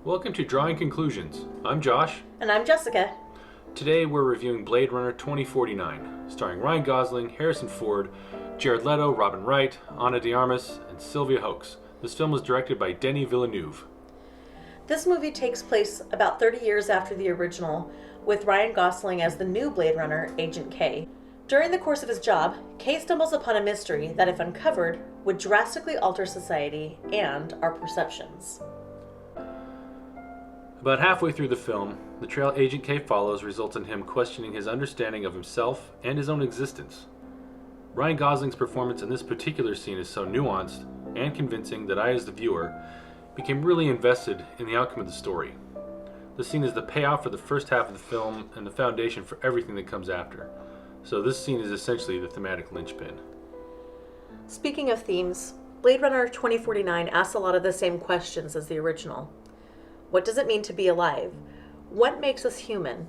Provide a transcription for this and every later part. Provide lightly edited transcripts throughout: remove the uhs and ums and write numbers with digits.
Welcome to Drawing Conclusions. I'm Josh. And I'm Jessica. Today we're reviewing Blade Runner 2049, starring Ryan Gosling, Harrison Ford, Jared Leto, Robin Wright, Ana de Armas, and Sylvia Hoeks. This film was directed by Denis Villeneuve. This movie takes place about 30 years after the original, with Ryan Gosling as the new Blade Runner, Agent K. During the course of his job, K stumbles upon a mystery that, if uncovered, would drastically alter society and our perceptions. About halfway through the film, the trail Agent K follows results in him questioning his understanding of himself and his own existence. Ryan Gosling's performance in this particular scene is so nuanced and convincing that I, as the viewer, became really invested in the outcome of the story. This scene is the payoff for the first half of the film and the foundation for everything that comes after. So this scene is essentially the thematic linchpin. Speaking of themes, Blade Runner 2049 asks a lot of the same questions as the original. What does it mean to be alive? What makes us human?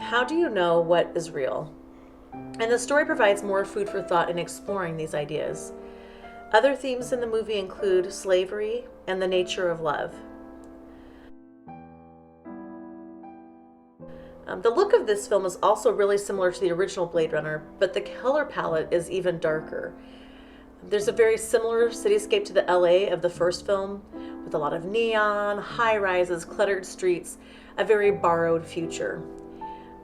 How do you know what is real? And the story provides more food for thought in exploring these ideas. Other themes in the movie include slavery and the nature of love. The look of this film is also really similar to the original Blade Runner, but the color palette is even darker. There's a very similar cityscape to the LA of the first film, with a lot of neon, high-rises, cluttered streets, a very borrowed future.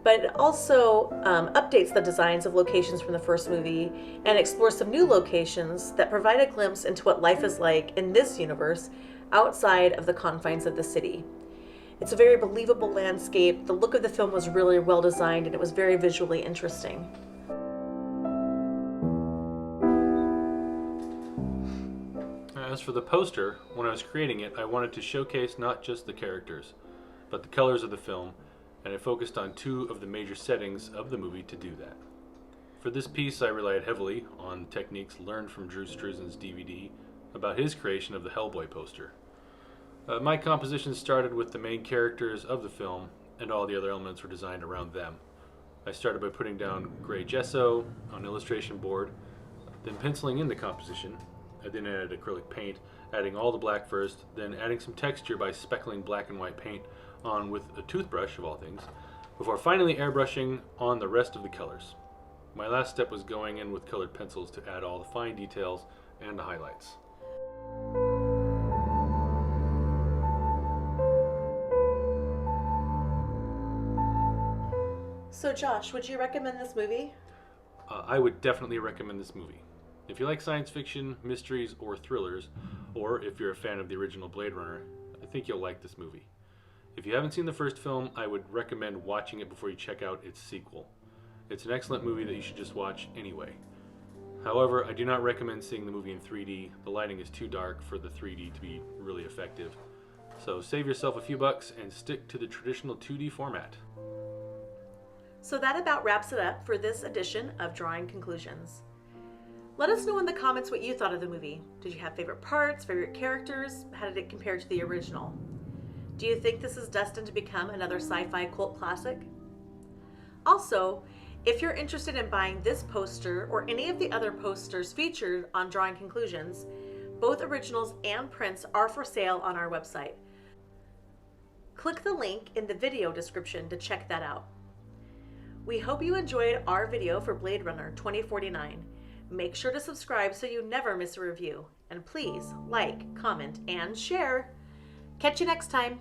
But it also updates the designs of locations from the first movie and explores some new locations that provide a glimpse into what life is like in this universe outside of the confines of the city. It's a very believable landscape. The look of the film was really well designed and it was very visually interesting. As for the poster, when I was creating it, I wanted to showcase not just the characters, but the colors of the film, and I focused on two of the major settings of the movie to do that. For this piece, I relied heavily on techniques learned from Drew Struzan's DVD about his creation of the Hellboy poster. My composition started with the main characters of the film, and all the other elements were designed around them. I started by putting down gray gesso on illustration board, then penciling in the composition. I then added acrylic paint, adding all the black first, then adding some texture by speckling black and white paint on with a toothbrush, of all things, before finally airbrushing on the rest of the colors. My last step was going in with colored pencils to add all the fine details and the highlights. So Josh, would you recommend this movie? I would definitely recommend this movie. If you like science fiction, mysteries, or thrillers, or if you're a fan of the original Blade Runner, I think you'll like this movie. If you haven't seen the first film, I would recommend watching it before you check out its sequel. It's an excellent movie that you should just watch anyway. However, I do not recommend seeing the movie in 3D. The lighting is too dark for the 3D to be really effective. So save yourself a few bucks and stick to the traditional 2D format. So that about wraps it up for this edition of Drawing Conclusions. Let us know in the comments what you thought of the movie. Did you have favorite parts, favorite characters? How did it compare to the original? Do you think this is destined to become another sci-fi cult classic? Also, if you're interested in buying this poster or any of the other posters featured on Drawing Conclusions, both originals and prints are for sale on our website. Click the link in the video description to check that out. We hope you enjoyed our video for Blade Runner 2049. Make sure to subscribe so you never miss a review. And please like, comment, and share. Catch you next time.